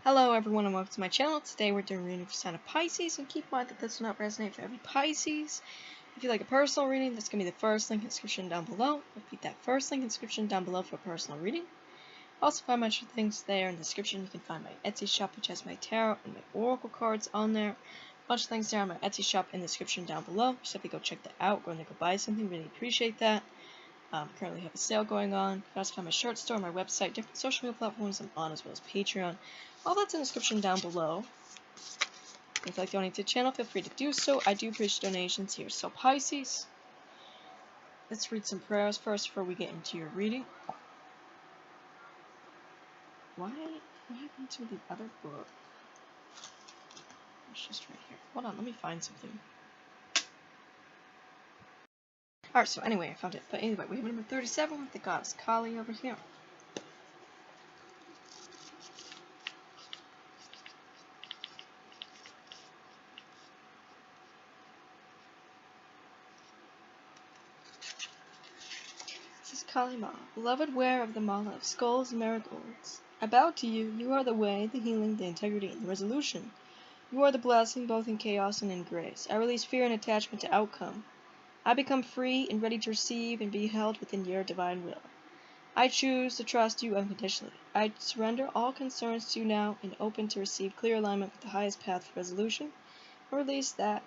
Hello everyone and welcome to my channel. Today we're doing a reading for sign of Pisces, and keep in mind that this will not resonate for every Pisces. If you like a personal reading, that's going to be the first link in the description down below. Repeat that first link in the description down below for a personal reading. Also find my extra things there in the description. You can find my Etsy shop, which has my tarot and my oracle cards on there. A bunch of things there on my Etsy shop in the description down below. Just have to go check that out. Go and go buy something. Really appreciate that. Currently have a sale going on. You can also find my shirt store, my website, different social media platforms I'm on, as well as Patreon. All that's in the description down below. If you'd like to donate to the channel, feel free to do so. I do appreciate donations here. So Pisces, let's read some prayers first before we get into your reading. What happened to the other book? It's just right here. Hold on, let me find something. Alright, so anyway, I found it. But anyway, we have number 37 with the goddess Kali over here. This is Kali Ma, beloved wearer of the mala of skulls and marigolds. I bow to you. You are the way, the healing, the integrity, and the resolution. You are the blessing both in chaos and in grace. I release fear and attachment to outcome. I become free and ready to receive and be held within your divine will. I choose to trust you unconditionally. I surrender all concerns to you now and open to receive clear alignment with the highest path for resolution, a release that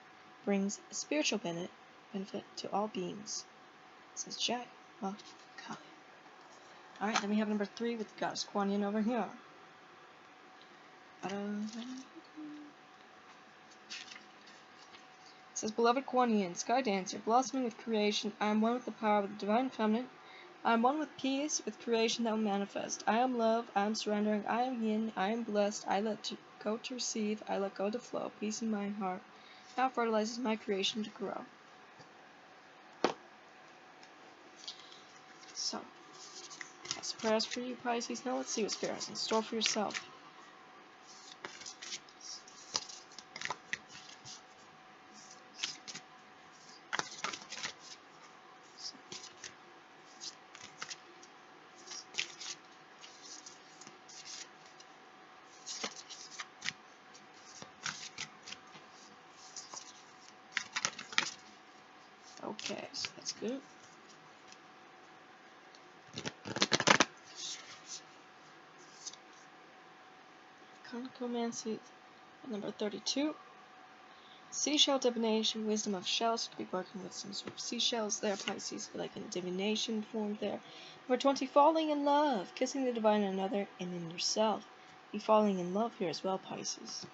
brings a spiritual benefit to all beings. This is Jai Ma Kali. Alright, then we have number 3 with the goddess Kuan Yin over here. It says, beloved Kuan Yin, sky dancer, blossoming with creation, I am one with the power of the divine feminine. I am one with peace, with creation that will manifest. I am love, I am surrendering, I am yin, I am blessed, I let go to receive, I let go to flow, peace in my heart now fertilizes my creation to grow. So, that's prayers for you, Pisces. Now let's see what Spirit has in store for yourself. Okay, so that's good. Concomancy, number 32. Seashell divination, wisdom of shells. Could be working with some sort of seashells there, Pisces, like in divination form there. Number 20, falling in love, kissing the divine in another and in yourself. Be falling in love here as well, Pisces.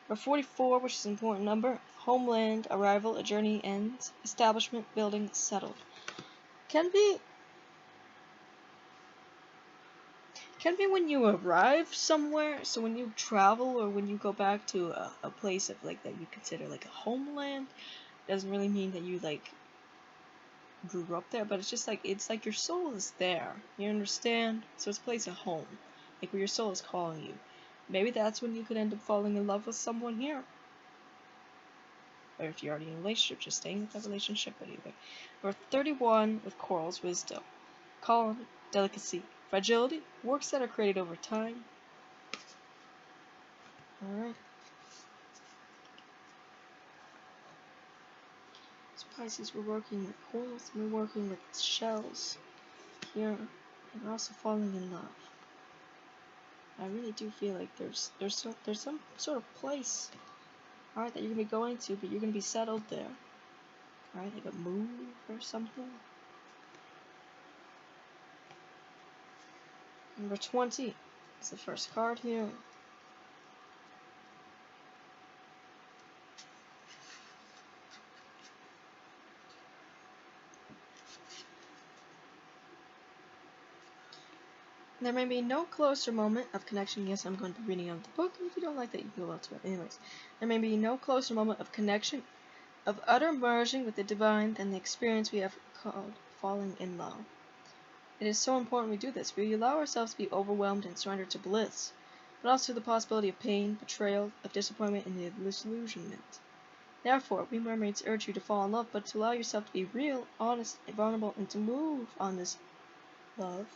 Number 44, which is an important number, homeland, arrival, a journey ends, establishment, building, settled. Can be when you arrive somewhere, so when you travel or when you go back to a place of like that you consider like a homeland, doesn't really mean that you like grew up there, but it's just like your soul is there. You understand? So it's a place of home, like where your soul is calling you. Maybe that's when you could end up falling in love with someone here. Or if you're already in a relationship, just staying with that relationship anyway. Number 31 with corals, wisdom, calm, delicacy, fragility, works that are created over time. Alright. So Pisces, we're working with corals, we're working with shells here, and we're also falling in love. I really do feel like there's some sort of place, alright, that you're gonna be going to, but you're gonna be settled there. Alright, like a move or something. Number 20 is the first card here. There may be no closer moment of connection. Yes, I'm going to be reading out of the book, and if you don't like that, you can go elsewhere. Anyways, there may be no closer moment of connection, of utter merging with the divine than the experience we have called falling in love. It is so important we do this. We allow ourselves to be overwhelmed and surrender to bliss, but also the possibility of pain, betrayal, of disappointment, and the disillusionment. Therefore, we mermaids urge you to fall in love, but to allow yourself to be real, honest, and vulnerable, and to move on this love.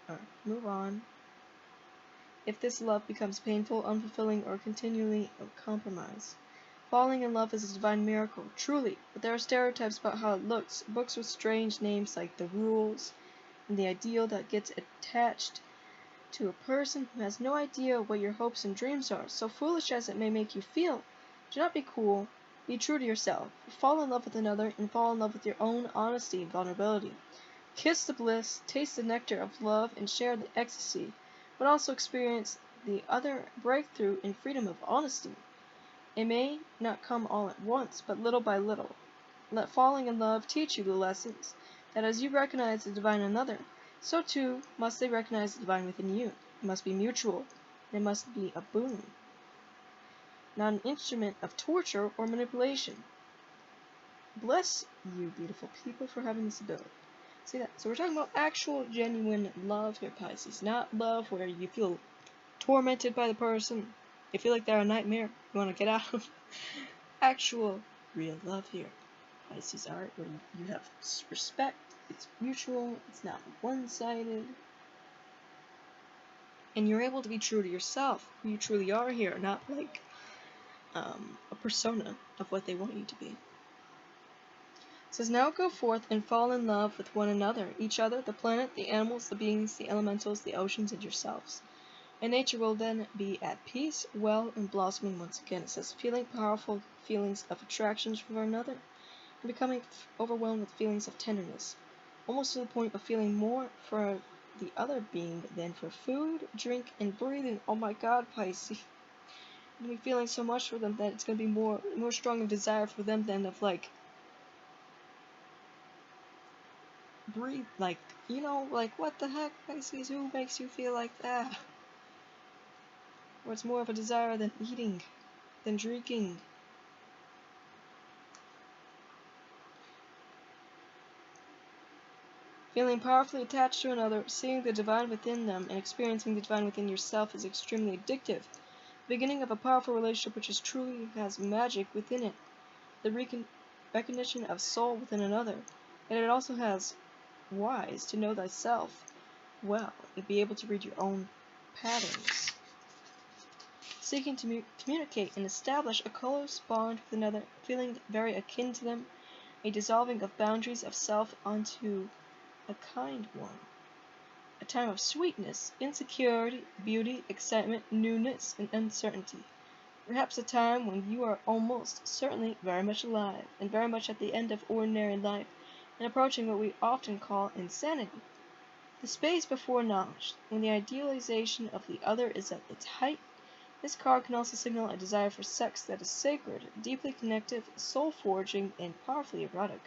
Or move on if this love becomes painful, unfulfilling, or continually compromised. Falling in love is a divine miracle, truly, but there are stereotypes about how it looks. Books with strange names like The Rules and the ideal that gets attached to a person who has no idea what your hopes and dreams are. So foolish as it may make you feel, do not be cool. Be true to yourself. Fall in love with another and fall in love with your own honesty and vulnerability. Kiss the bliss, taste the nectar of love, and share the ecstasy, but also experience the other breakthrough in freedom of honesty. It may not come all at once, but little by little. Let falling in love teach you the lessons that as you recognize the divine in another, so too must they recognize the divine within you. It must be mutual, and it must be a boon, not an instrument of torture or manipulation. Bless you, beautiful people, for having this ability. See that? So we're talking about actual, genuine love here, Pisces. Not love where you feel tormented by the person, you feel like they're a nightmare, you want to get out of. Actual, real love here, Pisces, alright? Where you have respect, it's mutual, it's not one-sided. And you're able to be true to yourself, who you truly are here, not like a persona of what they want you to be. It says, now go forth and fall in love with one another, each other, the planet, the animals, the beings, the elementals, the oceans, and yourselves. And nature will then be at peace, well, and blossoming once again. It says, feeling powerful feelings of attraction for one another, and becoming overwhelmed with feelings of tenderness, almost to the point of feeling more for the other being than for food, drink, and breathing. Oh my God, Pisces. You're going to be feeling so much for them that it's going to be more strong of desire for them than of, like, breathe, like, you know, like, what the heck, Pisces, who makes you feel like that? Or it's more of a desire than eating, than drinking. Feeling powerfully attached to another, seeing the divine within them, and experiencing the divine within yourself is extremely addictive. The beginning of a powerful relationship which truly has magic within it. The recognition of soul within another. And it also has wise to know thyself well, and be able to read your own patterns. Seeking to communicate and establish a close bond with another, feeling very akin to them, a dissolving of boundaries of self onto a kind one. A time of sweetness, insecurity, beauty, excitement, newness, and uncertainty. Perhaps a time when you are almost certainly very much alive, and very much at the end of ordinary life, and approaching what we often call insanity. The space before knowledge, when the idealization of the other is at its height. This card can also signal a desire for sex that is sacred, deeply connective, soul-forging, and powerfully erotic.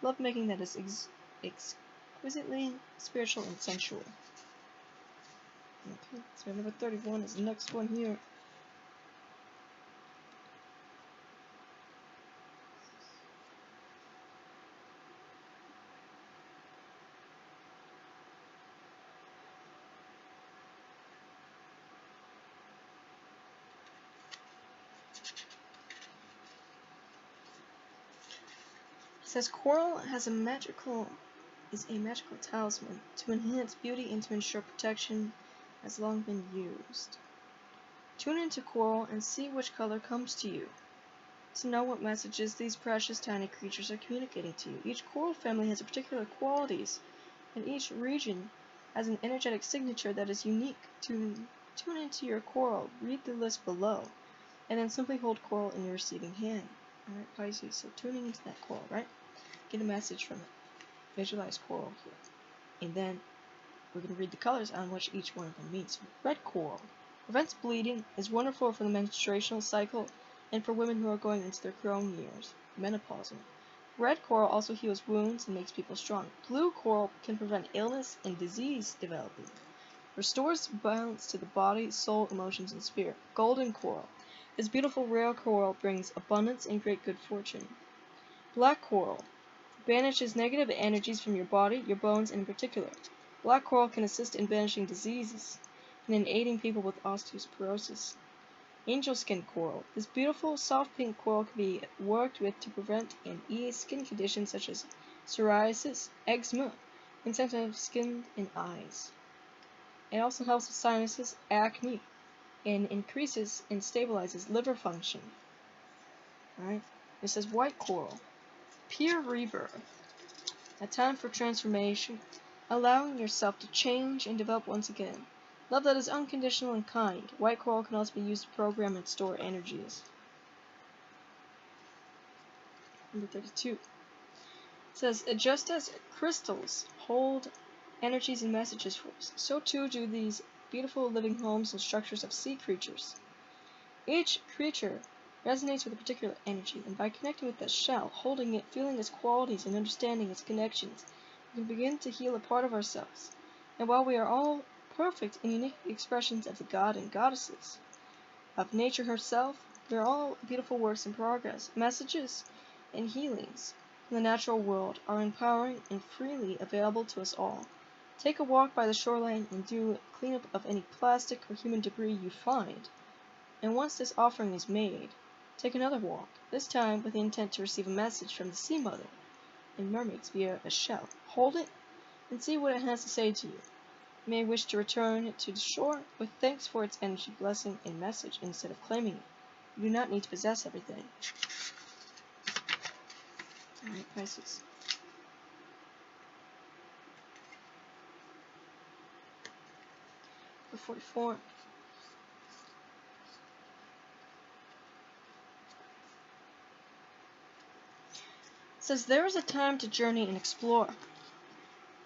Lovemaking that is exquisitely spiritual and sensual. Okay, so number 31 is the next one here. It says coral is a magical talisman to enhance beauty and to ensure protection has long been used. Tune into coral and see which color comes to you, to know what messages these precious tiny creatures are communicating to you. Each coral family has particular qualities, and each region has an energetic signature that is unique. To tune into your coral, read the list below, and then simply hold coral in your receiving hand. Alright, Pisces, so tuning into that coral, right? Get a message from it. Visualize coral here. And then we're going to read the colors on which each one of them means. Red coral prevents bleeding, is wonderful for the menstruational cycle, and for women who are going into their growing years, menopausal. Red coral also heals wounds and makes people strong. Blue coral can prevent illness and disease developing. Restores balance to the body, soul, emotions, and spirit. Golden coral. This beautiful rare coral brings abundance and great good fortune. Black coral banishes negative energies from your body, your bones, and in particular. Black coral can assist in banishing diseases and in aiding people with osteoporosis. Angel skin coral. This beautiful, soft pink coral can be worked with to prevent and ease skin conditions such as psoriasis, eczema, and sensitive skin and eyes. It also helps with sinuses, acne, and increases and stabilizes liver function. Alright? It says white coral. Pure rebirth. A time for transformation, allowing yourself to change and develop once again. Love that is unconditional and kind. White coral can also be used to program and store energies. Number 32. It says, just as crystals hold energies and messages for us, so too do these beautiful living homes and structures of sea creatures. Each creature resonates with a particular energy, and by connecting with that shell, holding it, feeling its qualities, and understanding its connections, we can begin to heal a part of ourselves. And while we are all perfect and unique expressions of the god and goddesses of nature herself, we are all beautiful works in progress. Messages and healings from the natural world are empowering and freely available to us all. Take a walk by the shoreline and do cleanup of any plastic or human debris you find. And once this offering is made, take another walk, this time with the intent to receive a message from the Sea Mother and mermaids via a shell. Hold it and see what it has to say to you. You may wish to return it to the shore with thanks for its energy, blessing, and message instead of claiming it. You do not need to possess everything. Alright, Pisces. For 44. It says, there is a time to journey and explore.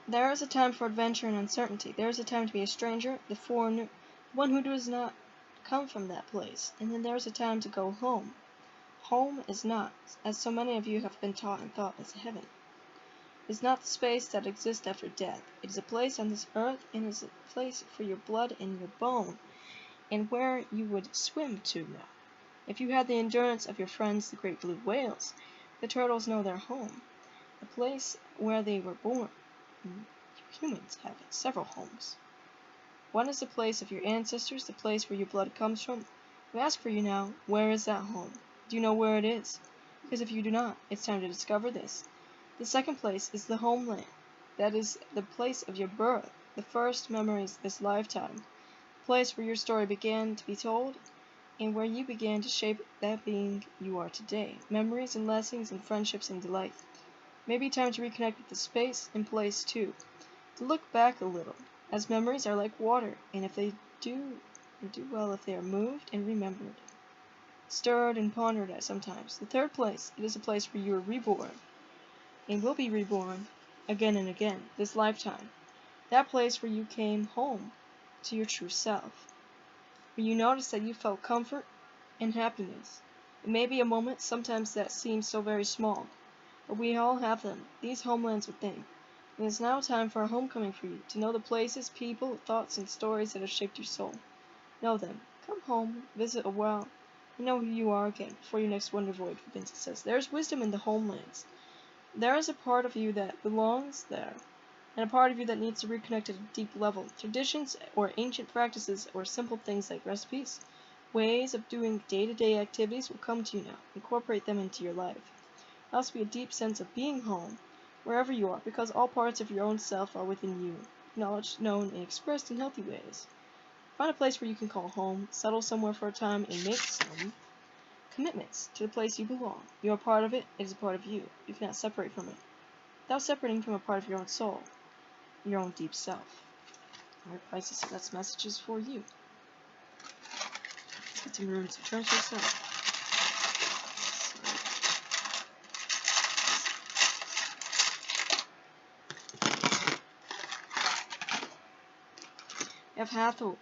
There is a time for adventure and uncertainty. There is a time to be a stranger, the foreigner, one who does not come from that place. And then there is a time to go home. Home is not, as so many of you have been taught and thought, as heaven. It is not the space that exists after death. It is a place on this earth, and it is a place for your blood and your bone, and where you would swim to now. If you had the endurance of your friends, the great blue whales, the turtles know their home, the place where they were born. Humans have several homes. One is the place of your ancestors, the place where your blood comes from. We ask for you now, where is that home? Do you know where it is? Because if you do not, it's time to discover this. The second place is the homeland. That is the place of your birth, the first memories this lifetime, the place where your story began to be told, and where you began to shape that being you are today. Memories and lessons and friendships and delight. Maybe time to reconnect with the space and place too. To look back a little, as memories are like water, and if they do well if they are moved and remembered, stirred and pondered at sometimes. The third place, it is a place where you are reborn, and will be reborn again and again, this lifetime. That place where you came home to your true self, where you noticed that you felt comfort and happiness. It may be a moment sometimes that seems so very small, but we all have them, these homelands within. And it is now time for a homecoming for you, to know the places, people, thoughts, and stories that have shaped your soul. Know them. Come home, visit a while, and know who you are again before your next wonder voyage begins. It says, there is wisdom in the homelands. There is a part of you that belongs there, and a part of you that needs to reconnect at a deep level. Traditions or ancient practices or simple things like recipes, ways of doing day-to-day activities will come to you now. Incorporate them into your life. There will also be a deep sense of being home, wherever you are, because all parts of your own self are within you, acknowledged, known, and expressed in healthy ways. Find a place where you can call home, settle somewhere for a time, and make some commitments to the place you belong. You are part of it, it is a part of you. You cannot separate from it, without separating from a part of your own soul, your own deep self. Alright, Pisces, so that's messages for you. Let's get some runes to transfer yourself. You have Hathor,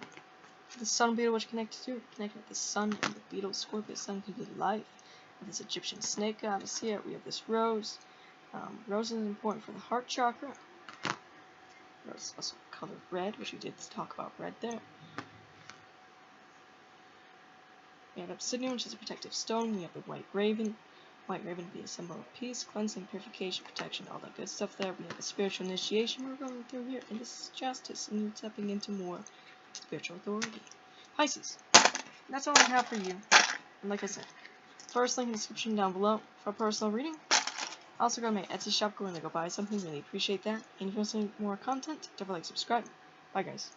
the sun beetle which connected to, connected with the sun and the beetle, Scorpius, sun complete life. With this Egyptian snake goddess here, we have this rose. Rose is important for the heart chakra. Rose is also colored red, which we did talk about red there. We have obsidian, which is a protective stone. We have the white raven. White raven be a symbol of peace, cleansing, purification, protection, all that good stuff there. We have the spiritual initiation we're going through here, and this is justice, and you're tapping into more spiritual authority. Pisces, that's all I have for you. And like I said, first link in the description down below for a personal reading. Also go to my Etsy shop, go in there, go buy something, really appreciate that. And if you want to see more content, don't forget to subscribe. Bye guys.